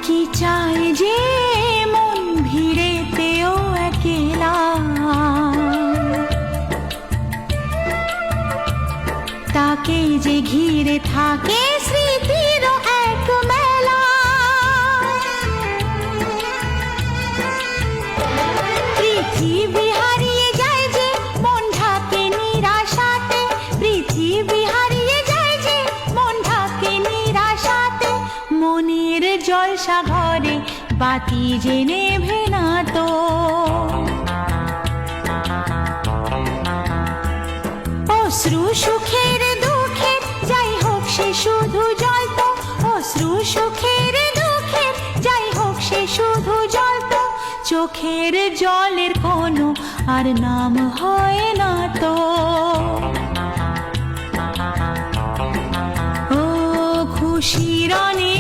কি চায় যে মন ভিড়েতেও একেলা, তাকে যে ঘিরে থাকে স্মৃতির এক মেলা। পৃথিবী হারিয়ে যায় যে মন ঢাকে নিরাশাতে, পৃথিবী হারিয়ে যায় যে মন ঢাকে নিরাশাতে। মনের জলসা ঘরে বাতি যে নেভে না তো, অশ্রু সুখের দুঃখের যাই হোক সে শুধু জ্বলতো, অশ্রু সুখের দুঃখের যাই হোক সে শুধু জ্বলতো। চোখের জলের কোনো আর নাম হয় না তো। ও খুশির অনেক